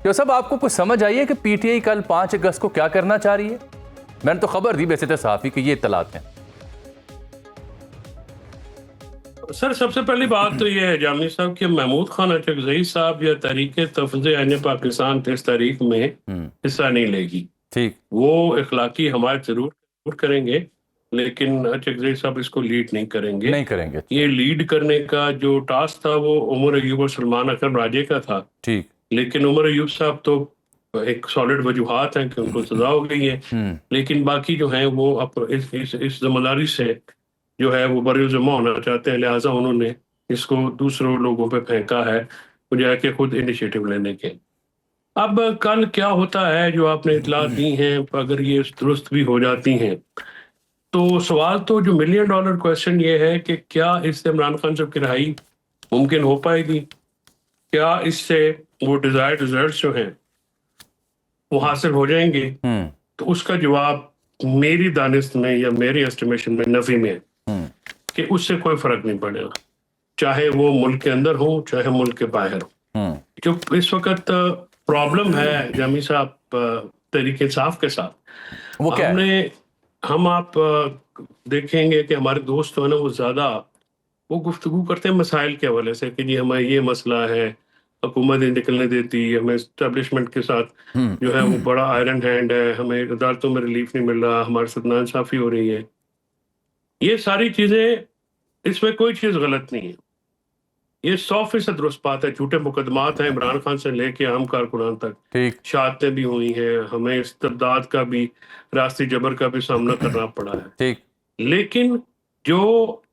جو صاحب آپ کو کچھ سمجھ آئی ہے کہ پی ٹی آئی کل 5 اگست کو کیا کرنا چاہ رہی ہے؟ میں نے تو خبر دی ویسے صحافی کہ یہ اطلاعات ہیں. سر سب سے پہلی بات تو یہ ہے جامنی صاحب کہ محمود خان اچکزئی صاحب یا تحریک تفویض عین پاکستان اس تاریخ میں حصہ نہیں لے گی. ٹھیک. وہ اخلاقی حمایت ضرور کریں گے لیکن اچکزئی صاحب اس کو لیڈ نہیں کریں گے. نہیں کریں گے. یہ لیڈ کرنے کا جو ٹاسک تھا وہ عمر ایوب اور سلمان اکرم راجے کا تھا. ٹھیک. لیکن عمر ایوب صاحب تو ایک سالڈ وجوہات ہیں کہ ان کو سزا ہو گئی ہے، لیکن باقی جو ہیں وہ اس ذمہ داری سے جو ہے وہ بری ذمہ ہونا چاہتے ہیں، لہٰذا انہوں نے اس کو دوسروں لوگوں پہ پھینکا ہے بجائے کہ خود انیشیٹو لینے کے. اب کل کیا ہوتا ہے جو آپ نے اطلاعات دی ہیں، اگر یہ درست بھی ہو جاتی ہیں تو سوال تو جو $1 ملین کویسچن یہ ہے کہ کیا اس سے عمران خان صاحب کی رہائی ممکن ہو پائے گی؟ کیا اس سے وہ ڈیزائرڈ ریزلٹس جو ہیں وہ حاصل ہو جائیں گے؟ تو اس کا جواب میری دانست میں یا میری اسٹیمیشن میں نفی میں ہے کہ اس سے کوئی فرق نہیں پڑے گا، چاہے وہ ملک کے اندر ہو چاہے ملک کے باہر ہو. جو اس وقت پرابلم ہے جامی صاحب تحریک انصاف کے ساتھ، وہ کیا ہے؟ ہم آپ دیکھیں گے کہ ہمارے دوست جو ہے نا وہ زیادہ وہ گفتگو کرتے ہیں مسائل کے حوالے سے کہ جی ہمیں یہ مسئلہ ہے، حکومت نہیں نکلنے دیتی، ہمیں اسٹیبلشمنٹ کے ساتھ جو ہے وہ بڑا آئرن ہینڈ ہے، ہمیں عدالتوں میں ریلیف نہیں مل رہا، ہمارے ساتھ ناانصافی ہو رہی ہے. یہ ساری چیزیں، اس میں کوئی چیز غلط نہیں ہے، یہ 100% درست بات ہے. جھوٹے مقدمات ہیں عمران خان سے لے کے عام کارکنان تک، شہادتیں بھی ہوئی ہیں، ہمیں استبداد کا بھی، ریاستی جبر کا بھی سامنا کرنا پڑا ہے. لیکن جو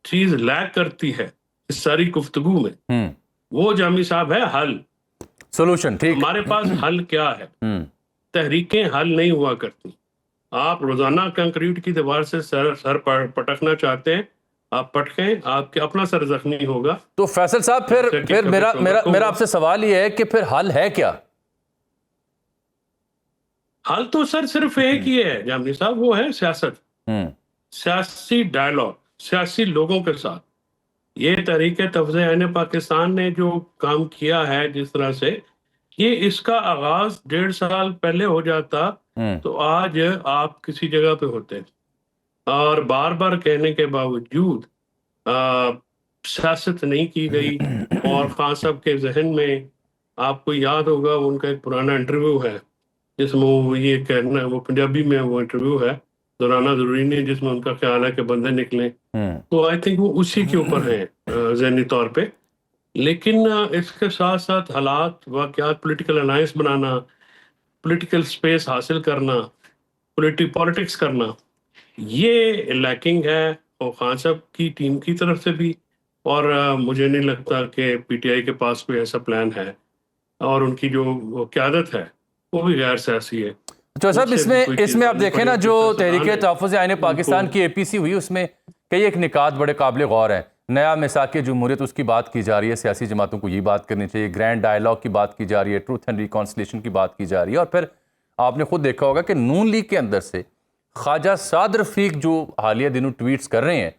چیز لیک کرتی ہے اس ساری گفتگو میں وہ جامی صاحب ہے حل، سولوشن. ٹھیک. ہمارے پاس حل کیا ہے؟ تحریکیں حل نہیں ہوا کرتی. آپ روزانہ کنکریٹ کی دیوار سے سر پٹکنا چاہتے ہیں، آپ پٹکیں، آپ کے اپنا سر زخمی ہوگا. تو فیصل صاحب پھر میرا آپ سے سوال یہ ہے کہ پھر حل ہے کیا؟ حل تو سر صرف ایک ہی ہے جامنی صاحب، وہ ہے سیاست، سیاسی ڈائیلاگ، سیاسی لوگوں کے ساتھ. یہ تحریک تفویض عین پاکستان نے جو کام کیا ہے جس طرح سے، یہ اس کا آغاز 1.5 سال پہلے ہو جاتا تو آج آپ کسی جگہ پہ ہوتے. اور بار بار کہنے کے باوجود سیاست نہیں کی گئی. اور خان صاحب کے ذہن میں آپ کو یاد ہوگا ان کا ایک پرانا انٹرویو ہے جس میں وہ یہ کہنا، وہ پنجابی میں وہ انٹرویو ہے، دہرانا ضروری نہیں، جس میں ان کا خیال ہے کہ بندے نکلیں. تو آئی تھنک وہ اسی کے اوپر ہیں ذہنی طور پہ. لیکن اس کے ساتھ ساتھ حالات، واقعات، پولیٹیکل الائنس بنانا، پولیٹیکل سپیس حاصل کرنا، پولیٹکس کرنا، یہ لیکنگ ہے اور خان صاحب کی ٹیم کی طرف سے بھی. اور مجھے نہیں لگتا کہ پی ٹی آئی کے پاس کوئی ایسا پلان ہے، اور ان کی جو قیادت ہے وہ بھی غیر سیاسی ہے. تو صاحب اس میں آپ دیکھیں نا، جو تحریک تحفظ عین پاکستان کی اے پی سی ہوئی، اس میں کئی ایک نکات بڑے قابل غور ہیں. نیا میثاق جمہوریت اس کی بات کی جا رہی ہے، سیاسی جماعتوں کو یہ بات کرنی چاہیے، گرینڈ ڈائیلاگ کی بات کی جا رہی ہے، ٹروتھ اینڈ ریکانسلیشن کی بات کی جا رہی ہے. اور پھر آپ نے خود دیکھا ہوگا کہ نون لیگ کے اندر سے خواجہ سعد رفیق جو حالیہ دنوں ٹویٹس کر رہے ہیں،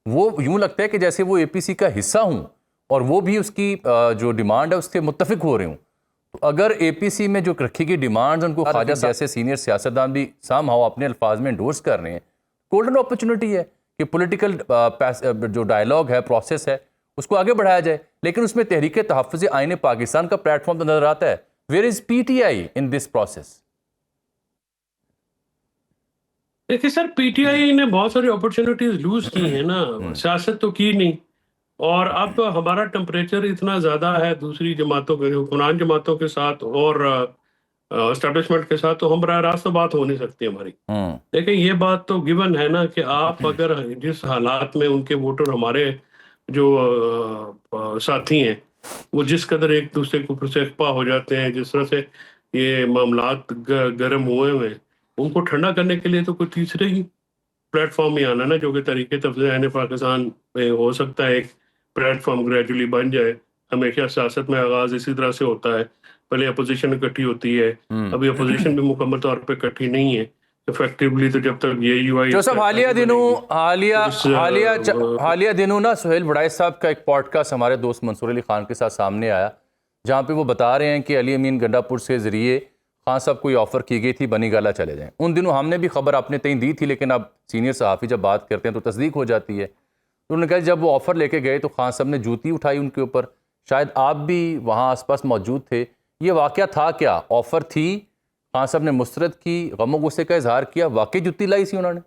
وہ یوں لگتا ہے کہ جیسے وہ اے پی سی کا حصہ ہوں اور وہ بھی اس کی جو ڈیمانڈ ہے اس سے متفق ہو رہے ہوں. تو اگر اے پی سی میں جو رکھی گئی ڈیمانڈز ان کو خواجہ جیسے سینئر سیاستدان بھی سام ہاؤ اپنے الفاظ میں انڈورس کر رہے ہیں، گولڈن اپرچونٹی ہے کہ پولیٹیکل جو ڈائیلاگ ہے، پروسیس ہے، اس کو آگے بڑھایا جائے. لیکن اس میں تحریک تحفظ عین پاکستان کا پلیٹ فارم تو نظر آتا ہے. Where is P T I in this process? دیکھیں سر، پی ٹی آئی نے بہت ساری اپرچونٹیز لوز کی ہیں نا، سیاست تو کی نہیں. اور اب ہمارا ٹمپریچر اتنا زیادہ ہے دوسری جماعتوں کے، حکمران جماعتوں کے ساتھ اور اسٹیبلشمنٹ کے ساتھ، تو ہم براہ راست تو بات ہو نہیں سکتی ہماری. دیکھیں یہ بات تو گیون ہے نا کہ آپ اگر جس حالات میں ان کے ووٹر ہمارے جو ساتھی ہیں وہ جس قدر ایک دوسرے کے اوپر سے اکپا ہو جاتے ہیں، جس طرح سے یہ معاملات گرم ہوئے ہوئے، ان کو ٹھنڈا کرنے کے لیے تو کوئی تیسرے ہی پلیٹ فارم ہی آنا نا، جو کہ تحریک تفویض عین پاکستان میں ہو سکتا ہے ایک پلیٹ فارم گریجولی بن جائے. ہمیشہ سیاست میں آغاز اسی طرح سے ہوتا ہے، پہلے اپوزیشن اکٹھی ہوتی ہے. ابھی اپوزیشن بھی مکمل طور پہ اکٹھی نہیں ہے افیکٹولی. تو جب تک یہ یو آئی جو صاحب حالیہ دنوں نا سہیل بڑائی صاحب کا ایک پوڈ کاسٹ ہمارے دوست منصور علی خان کے ساتھ سامنے آیا، جہاں پہ وہ بتا رہے ہیں کہ علی امین گنڈا پور سے ذریعے خان صاحب کو یہ آفر کی گئی تھی بنی گالہ چلے جائیں. ان دنوں ہم نے بھی خبر اپنے تئیں دی تھی، لیکن اب سینئر صحافی جب بات کرتے ہیں تو تصدیق ہو جاتی ہے. تو انہوں نے کہا جب وہ آفر لے کے گئے تو خان صاحب نے جوتی اٹھائی ان کے اوپر. شاید آپ بھی وہاں آس پاس موجود تھے. یہ واقعہ تھا کیا؟ آفر تھی، خان صاحب نے مسترد کی، غم و غصے کا اظہار کیا، واقعی جوتی لائی سی انہوں نے؟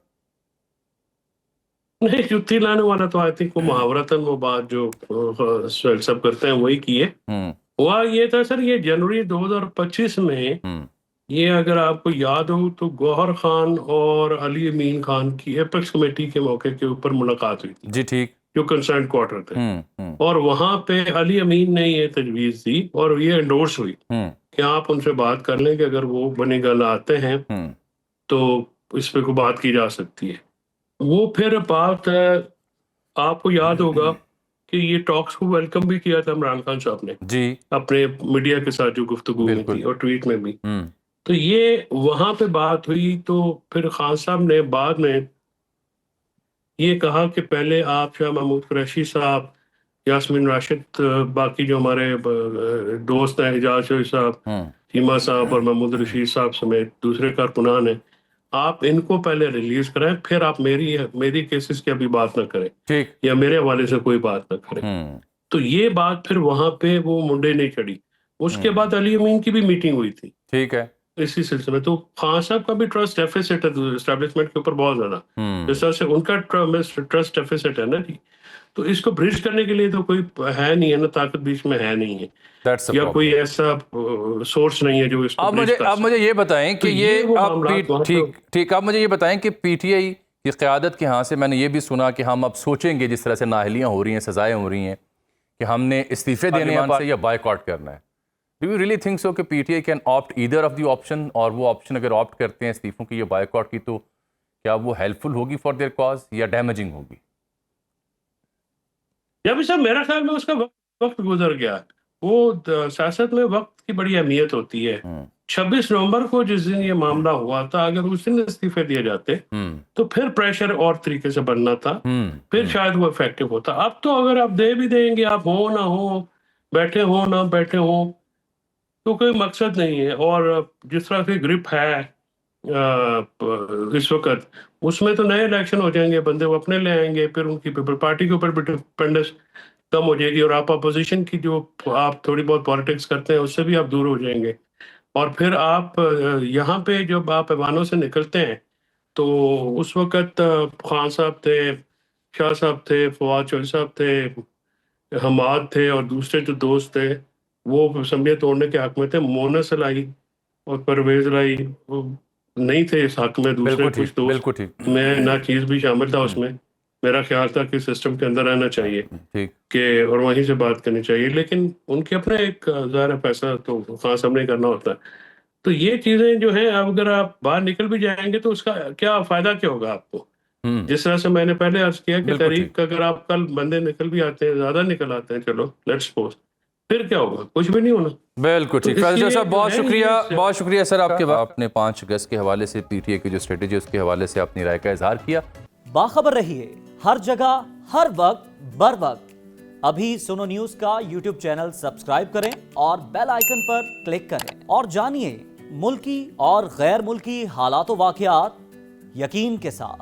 نہیں، جوتی لانے والا تو آئی تھنک وہ محاورتاً وہ بات جو سہیل صاحب کرتے ہیں وہی کی ہے. ہوا یہ تھا سر، یہ جنوری 2025 میں یہ اگر آپ کو یاد ہو تو گوہر خان اور علی امین خان کی ایپیکس کمیٹی کے موقع کے اوپر ملاقات ہوئی تھی جی ٹھیک. جو کنسرن کوارٹر تھے، اور وہاں پہ علی امین نے یہ تجویز دی اور یہ انڈورس ہوئی کہ آپ ان سے بات کر لیں کہ اگر وہ بنی گالہ آتے ہیں تو اس پہ کوئی بات کی جا سکتی ہے. وہ پھر بات آپ کو یاد ہوگا کہ یہ ٹاکس کو ویلکم بھی کیا تھا عمران خان صاحب نے جی اپنے میڈیا کے ساتھ جو گفتگو میں تھی اور ٹویٹ میں بھی. تو یہ وہاں پہ بات ہوئی تو پھر خان صاحب نے بعد میں یہ کہا کہ پہلے آپ شاہ محمود قریشی صاحب، یاسمین راشد، باقی جو ہمارے دوست ہیں، اعجاز شوی صاحب، چیمہ صاحب اور محمود رشید صاحب سمیت دوسرے کارکنان ہیں، آپ ان کو پہلے ریلیز کریں، پھر آپ میری کیسز کی ابھی بات نہ کریں یا میرے حوالے سے کوئی بات نہ کریں. تو یہ بات پھر وہاں پہ وہ منڈے نہیں چڑھی. اس کے بعد علی امین کی بھی میٹنگ ہوئی تھی ٹھیک ہے اسی سلسلے میں. تو خان صاحب کا بھی ٹرسٹ ڈیفیسٹ ہے اسٹیبلشمنٹ کے اوپر بہت زیادہ، جس طرح سے ان کا ٹرسٹ ڈیفیسٹ ہے نا جی. تو اس کو برج کرنے کے لیے تو کوئی ہے نہیں ہے نا، طاقت بیچ میں ہے نہیں ہے یا کوئی ایسا سورس نہیں ہے جو اس کو برج کر. آپ مجھے یہ بتائیں کہ ٹھیک آپ مجھے یہ بتائیں کہ پی ٹی آئی کی قیادت کے ہاں سے میں نے یہ بھی سنا کہ ہم اب سوچیں گے، جس طرح سے نااہلیاں ہو رہی ہیں، سزائیں ہو رہی ہیں، کہ ہم نے استعفے دینے ہیں یا بائیکاٹ کرنا ہے. Do you really think so کہ P T I can opt either of the option، اور وہ آپشن اگر آپٹ کرتے ہیں استعفوں کی یا بائیکاٹ کی تو کیا وہ ہیلپفل ہوگی فار دیئر کاز یا ڈیمیجنگ ہوگی؟ جب صاحب میرا خیال میں اس کا وقت گزر گیا. وہ سیاست میں وقت کی بڑی اہمیت ہوتی ہے. 26 نومبر کو جس دن یہ معاملہ ہوا تھا، اگر اس دن استعفے دیے جاتے تو پھر پریشر اور طریقے سے بننا تھا، پھر شاید وہ افیکٹو ہوتا. اب تو اگر آپ دے بھی دیں گے، آپ ہوں نہ ہوں، بیٹھے ہوں نہ بیٹھے ہوں، تو کوئی مقصد نہیں ہے. اور جس طرح سے گرپ ہے اس وقت، اس میں تو نئے الیکشن ہو جائیں گے، بندے وہ اپنے لے آئیں گے، پھر ان کی پارٹی کے اوپر بھی ڈپینڈنس کم ہو جائے گی، اور آپ اپوزیشن کی جو آپ تھوڑی بہت پالیٹکس کرتے ہیں اس سے بھی آپ دور ہو جائیں گے. اور پھر آپ یہاں پہ جب آپ ایوانوں سے نکلتے ہیں تو اس وقت خان صاحب تھے، شاہ صاحب تھے، فواد چوہدری صاحب تھے، حماد تھے، اور دوسرے جو دوست تھے وہ اسمبلیاں توڑنے کے حق میں تھے. مونس لائی اور پرویز لائی وہ نہیں تھے اس حق میں. دوسرے کچھ دوست، میں نا چیز بھی شامل تھا اس میں. میرا خیال تھا کہ سسٹم کے اندر رہنا چاہیے کہ اور وہیں سے بات کرنی چاہیے، لیکن ان کے اپنے ایک ظاہر فیصلہ تو خان صاحب نے کرنا ہوتا ہے. تو یہ چیزیں جو ہیں، اب اگر آپ باہر نکل بھی جائیں گے تو اس کا کیا فائدہ کیا ہوگا آپ کو؟ جس طرح سے میں نے پہلے عرض کیا کہ تحریک اگر آپ کل بندے نکل بھی آتے ہیں، زیادہ نکل آتے ہیں، چلو لیٹس سپوز، پھر کیا ہوگا؟ کچھ بھی نہیں ہونا. بالکل ٹھیک. فیضل صاحب بہت شکریہ سر آپ کے وقت. آپ نے 5 اگست کے حوالے سے پی ٹی آئی کی جو اسٹریٹجی اس کے حوالے سے اپنی رائے کا اظہار کیا. باخبر رہیے ہر جگہ ہر وقت بر وقت. ابھی سنو نیوز کا یوٹیوب چینل سبسکرائب کریں اور بیل آئیکن پر کلک کریں اور جانیے ملکی اور غیر ملکی حالات و واقعات یقین کے ساتھ.